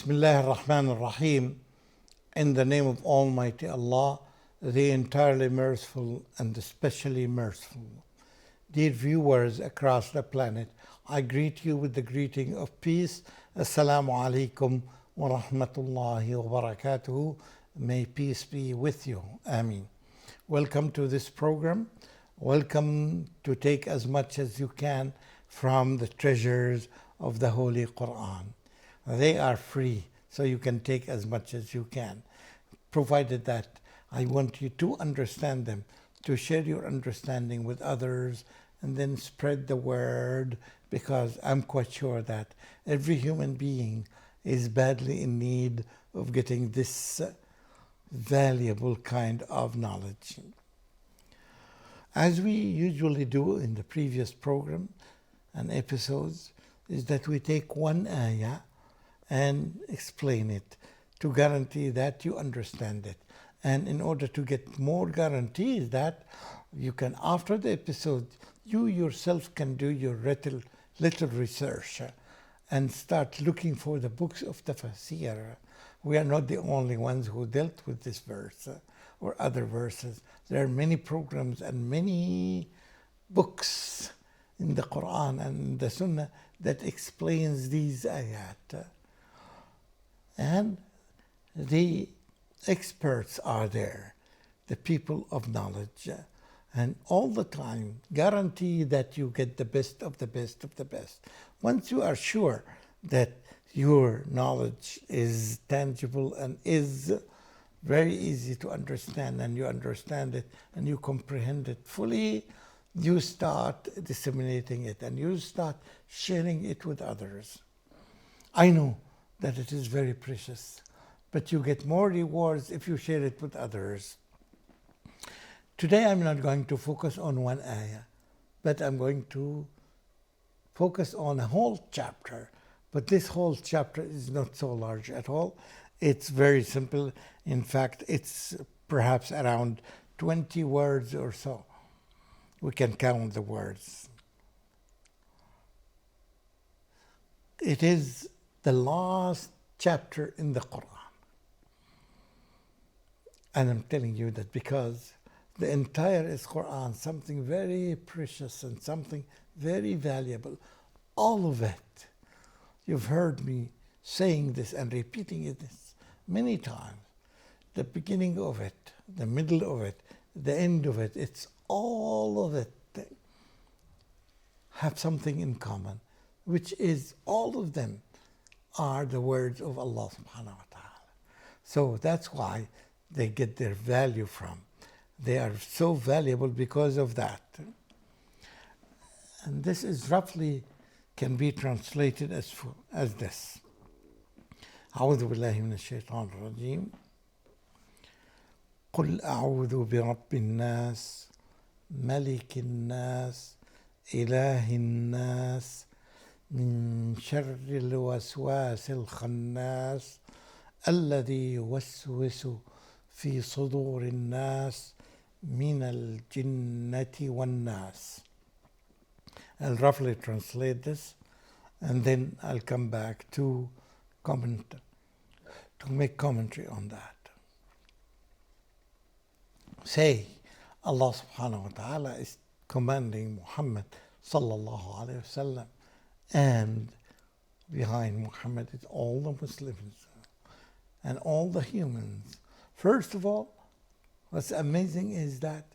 Bismillah ar-Rahman ar-Rahim. In the name of Almighty Allah, the entirely merciful and especially merciful. Dear viewers across the planet, I greet you with the greeting of peace. Assalamu alaikum wa rahmatullahi wa barakatuhu. May peace be with you. Ameen. Welcome to this program. Welcome to take as much as you can from the treasures of the Holy Quran. They are free, so you can take as much as you can, provided that I want you to understand them, to share your understanding with others, and then spread the word, because I'm quite sure that every human being is badly in need of getting this valuable kind of knowledge. As we usually do in the previous program and episodes, is that we take one ayah and explain it to guarantee that you understand it. And in order to get more guarantees that you can, after the episode, you yourself can do your little research and start looking for the books of tafsir. We are not the only ones who dealt with this verse or other verses. There are many programs and many books in the Quran and the Sunnah that explains these ayat. And the experts are there, the people of knowledge, and all the time guarantee that you get the best of the best of the best. Once you are sure that your knowledge is tangible and is very easy to understand, and you understand it and you comprehend it fully, you start disseminating it and you start sharing it with others. I know that it is very precious, but you get more rewards if you share it with others. Today I'm not going to focus on one ayah, but I'm going to focus on a whole chapter. But this whole chapter is not so large at all. It's very simple. In fact, it's perhaps around 20 words or so. We can count the words. It is the last chapter in the Quran. And I'm telling you that because the entire Quran, something very precious and something very valuable. All of it. You've heard me saying this and repeating it many times. The beginning of it, the middle of it, the end of it, it's all of it have something in common, which is all of them are the words of Allah subhanahu wa ta'ala. So that's why they get their value from. They are so valuable because of that. And this is roughly can be translated as this. أعوذ بالله من الشيطان الرجيم. قل أعوذ برب الناس ملك الناس إله الناس من شر الوسواس الخناس الذي يوسوس في صدور الناس من الجنة والناس. I'll roughly translate this and then I'll come back to make commentary on that. Say, Allah subhanahu wa ta'ala is commanding Muhammad sallallahu alayhi wa sallam, and behind Muhammad is all the Muslims and all the humans. First of all, what's amazing is that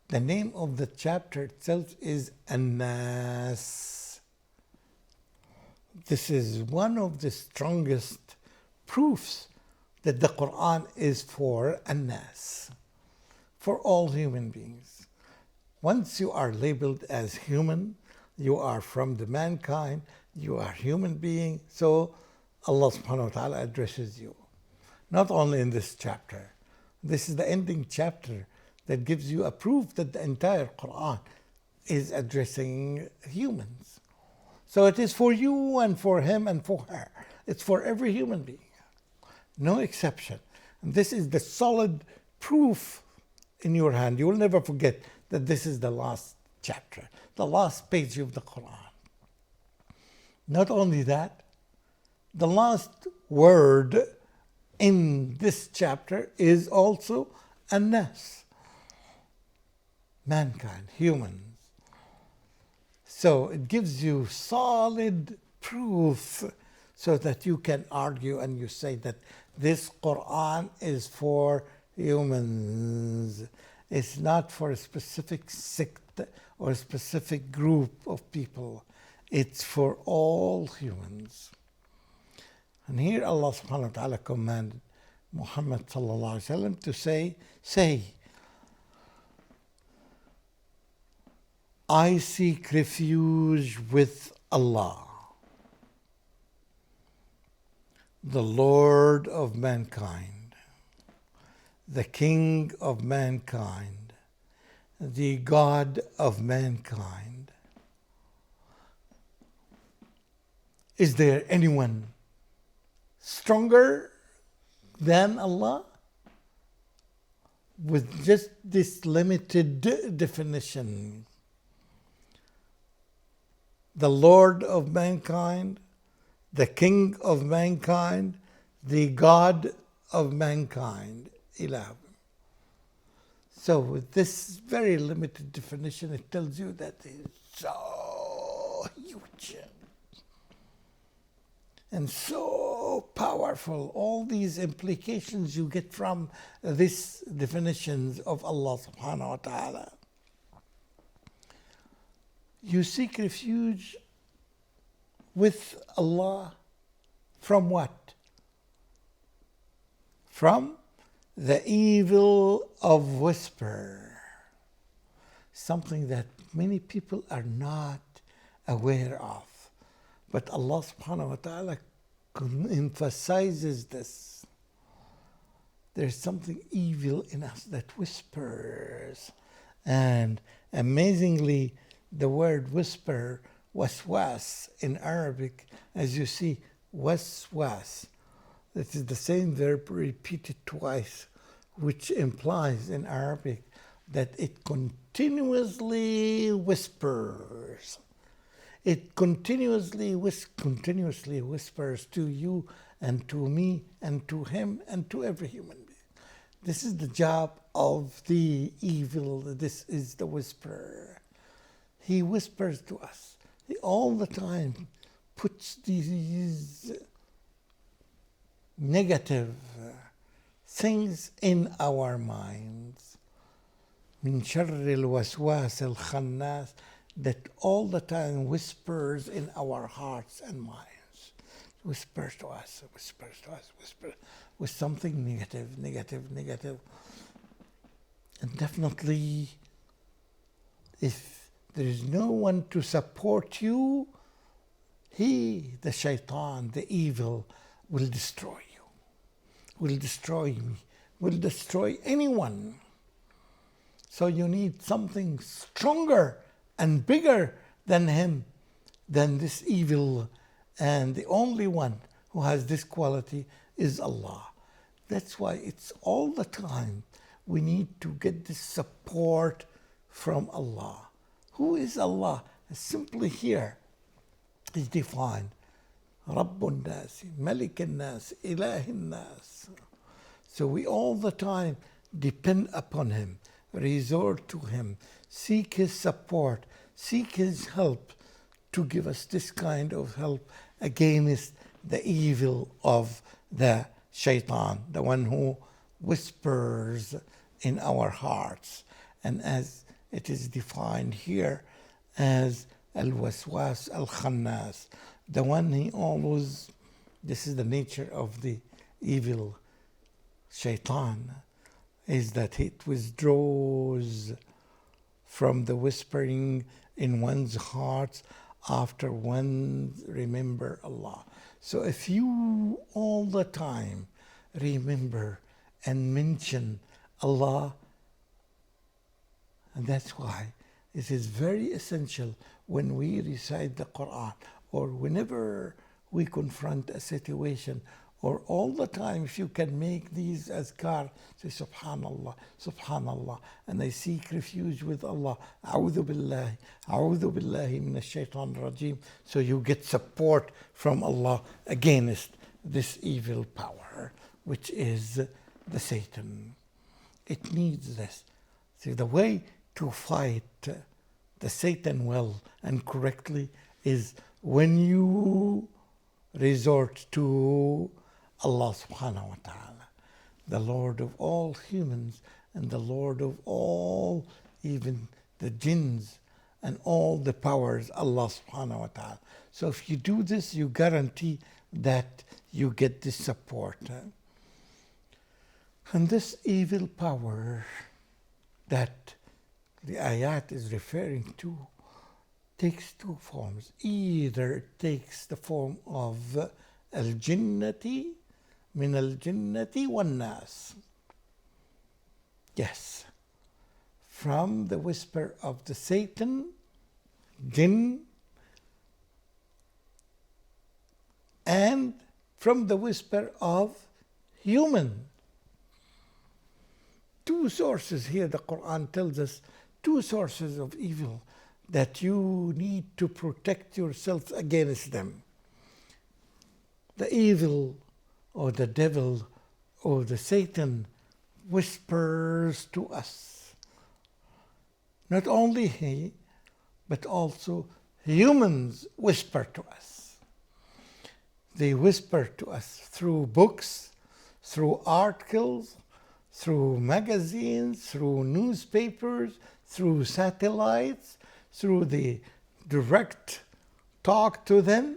the name of the chapter itself is An-Nas. This is one of the strongest proofs that the Quran is for An-Nas, for all human beings. Once you are labeled as human, you are from the mankind, you are human being, so Allah subhanahu wa ta'ala addresses you. Not only in this chapter. This is the ending chapter that gives you a proof that the entire Quran is addressing humans. So it is for you and for him and for her. It's for every human being. No exception. And this is the solid proof in your hand. You will never forget that this is the last chapter, the last page of the Quran. Not only that, The last word in this chapter is also An-Nas, mankind, humans. So it gives you solid proof so that you can argue and you say that this Quran is for humans. It's not for a specific sect or a specific group of people. It's for all humans. And here Allah subhanahu wa ta'ala commanded Muhammad sallallahu alaihi wasallam to say, I seek refuge with Allah, the Lord of mankind, the King of mankind, the God of mankind. Is there anyone stronger than Allah? With just this limited definition, the Lord of mankind, the King of mankind, the God of mankind, Ilah. So with this very limited definition, it tells you that it's so huge and so powerful. All these implications you get from these definitions of Allah subhanahu wa ta'ala. You seek refuge with Allah from what? From the evil of whisper. Something that many people are not aware of. But Allah subhanahu wa ta'ala emphasizes this. There's something evil in us that whispers. And amazingly, the word whisper, waswas in Arabic, as you see, waswas. This is the same verb repeated twice, which implies in Arabic that it continuously whispers. It continuously whispers to you and to me and to him and to every human being. This is the job of the evil. This is the whisperer. He whispers to us. He all the time puts these negative things in our minds. من شر الوسواس الخناس, that all the time whispers in our hearts and minds. Whispers to us, whispers with something negative. And definitely, if there is no one to support you, he, the shaitan, the evil, will destroy you, will destroy me, will destroy anyone. So you need something stronger and bigger than him, than this evil. And the only one who has this quality is Allah. That's why it's all the time we need to get this support from Allah. Who is Allah? Simply here is defined. Rabbun Nas, Malik An-Nas, Ilah An-Nas. So we all the time depend upon him, resort to him, seek his support, seek his help to give us this kind of help against the evil of the shaitan, the one who whispers in our hearts. And as it is defined here as al-waswas al-khannas, the one he always, this is the nature of the evil shaitan, is that it withdraws from the whispering in one's heart after one remember Allah. So if you all the time remember and mention Allah, and that's why it is very essential when we recite the Quran or whenever we confront a situation or all the time, if you can make these azkar, say Subhanallah, Subhanallah, and I seek refuge with Allah, A'udhu billahi min ash-shaytan rajim. So you get support from Allah against this evil power, which is the Satan. It needs this. See, the way to fight the Satan well and correctly is when you resort to Allah subhanahu wa ta'ala, the Lord of all humans and the Lord of all, even the jinns and all the powers, Allah subhanahu wa ta'ala. So if you do this, you guarantee that you get this support. And this evil power that the ayat is referring to takes two forms. Either it takes the form of al-jinnati min al-jinnati wan-nas. Yes, from the whisper of the Satan, jinn, and from the whisper of human. Two sources here, the Quran tells us, two sources of evil that you need to protect yourself against them. The evil or the devil or the Satan whispers to us. Not only he, but also humans whisper to us. They whisper to us through books, through articles, through magazines, through newspapers, through satellites, through the direct talk to them.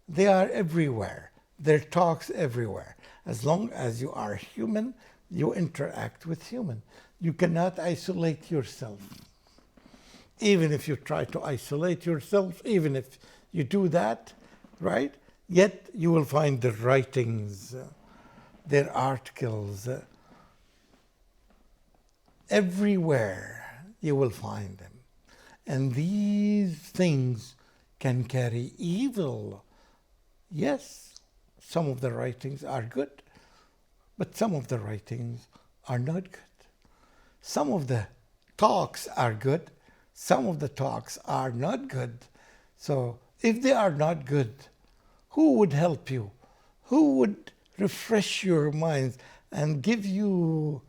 They are everywhere. Their talks everywhere. As long as you are human, you interact with human. You cannot isolate yourself. Even if you try to isolate yourself, even if you do that, right? Yet you will find their writings, their articles, everywhere you will find them. And these things can carry evil. Yes, some of the writings are good, but some of the writings are not good. Some of the talks are good, some of the talks are not good. So if they are not good, who would help you? Who would refresh your minds and give you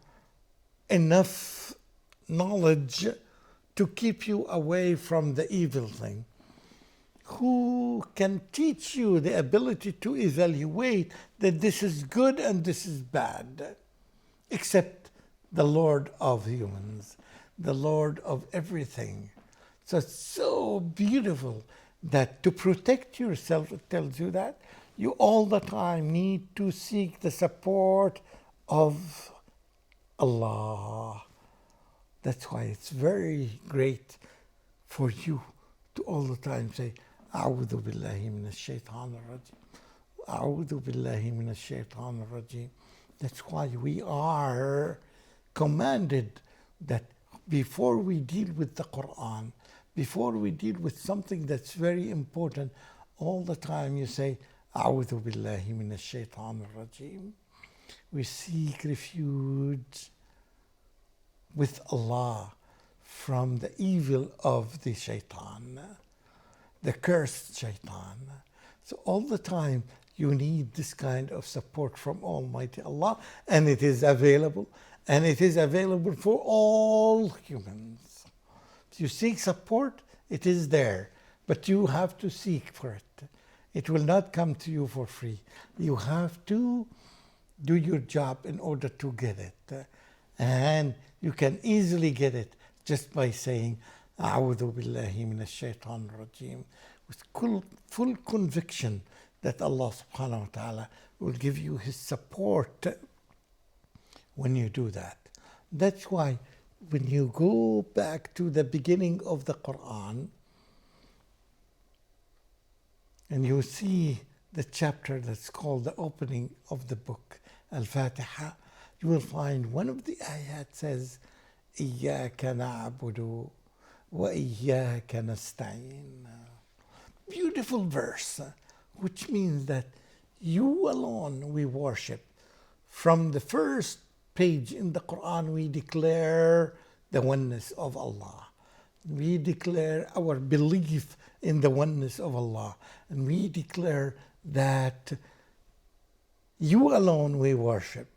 enough knowledge to keep you away from the evil thing? Who can teach you the ability to evaluate that this is good and this is bad? Except the Lord of humans, the Lord of everything. So it's so beautiful that to protect yourself, it tells you that you all the time need to seek the support of Allah. That's why it's very great for you to all the time say, A'udhu billahi minash shaitan rajim. A'udhu billahi minash shaitan rajim. That's why we are commanded that before we deal with the Quran, before we deal with something that's very important, all the time you say, A'udhu billahi minash shaitan rajim. We seek refuge with Allah from the evil of the shaitan, the cursed shaitan. So all the time you need this kind of support from Almighty Allah, and it is available, and it is available for all humans. If you seek support, it is there, but you have to seek for it. It will not come to you for free. You have to do your job in order to get it. And you can easily get it just by saying, A'udhu billahi minash shaitan rajim, with full conviction that Allah subhanahu wa ta'ala will give you His support when you do that. That's why when you go back to the beginning of the Quran and you see the chapter that's called the opening of the book, Al-Fatiha, you will find one of the ayat says, إِيَّاكَ نَعْبُدُ وَإِيَّاكَ نَسْتَعِينُ. Beautiful verse, which means that You alone we worship. From the first page in the Quran, we declare the oneness of Allah. We declare our belief in the oneness of Allah. And we declare that you alone we worship.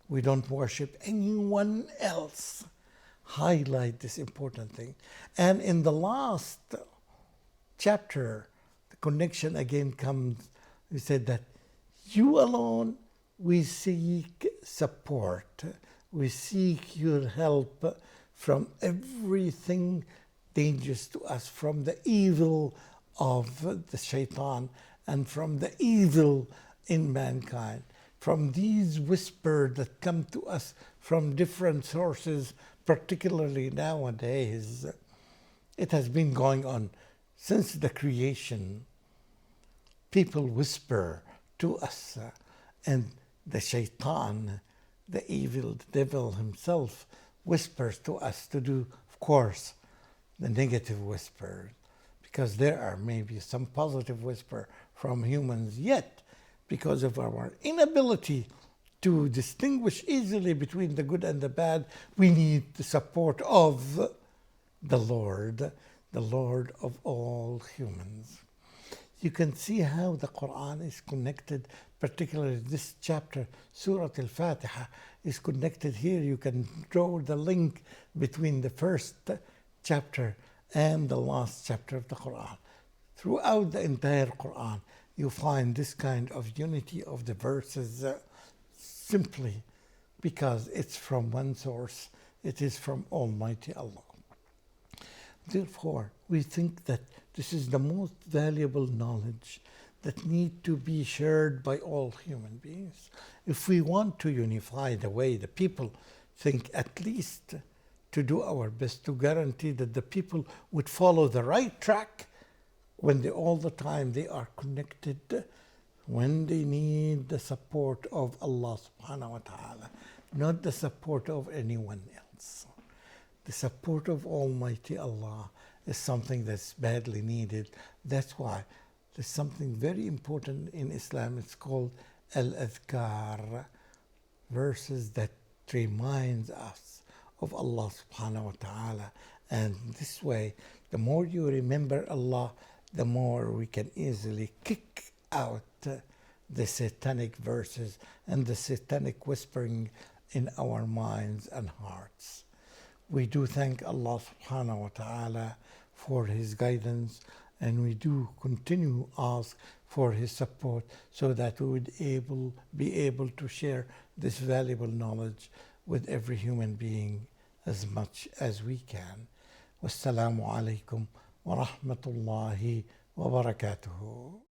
We don't worship anyone else. Highlight this important thing. And in the last chapter, the connection again comes. We said that you alone we seek support. We seek your help from everything dangerous to us, from the evil of the shaitan and from the evil in mankind, from these whispers that come to us from different sources, particularly nowadays. It has been going on since the creation. People whisper to us, and the shaitan, the evil devil himself, whispers to us to do, of course, the negative whispers, because there are maybe some positive whisper from humans, yet because of our inability to distinguish easily between the good and the bad, we need the support of the Lord of all humans. You can see how the Quran is connected, particularly this chapter, Surah Al-Fatiha, is connected here. You can draw the link between the first chapter and the last chapter of the Quran. Throughout the entire Quran, you find this kind of unity of the verses simply because it's from one source. It is from Almighty Allah. Therefore, we think that this is the most valuable knowledge that need to be shared by all human beings. If we want to unify the way the people think, at least to do our best to guarantee that the people would follow the right track when all the time they are connected, when they need the support of Allah subhanahu wa ta'ala, not the support of anyone else. The support of Almighty Allah is something that's badly needed. That's why there's something very important in Islam. It's called Al-Adhkar, verses that reminds us of Allah subhanahu wa ta'ala. And this way, the more you remember Allah, the more we can easily kick out the satanic verses and the satanic whispering in our minds and hearts. We do thank Allah subhanahu wa ta'ala for His guidance, and we do continue ask for His support so that we would be able to share this valuable knowledge with every human being as much as we can. Wassalamu alaikum wa rahmatullahi wa barakatuhu.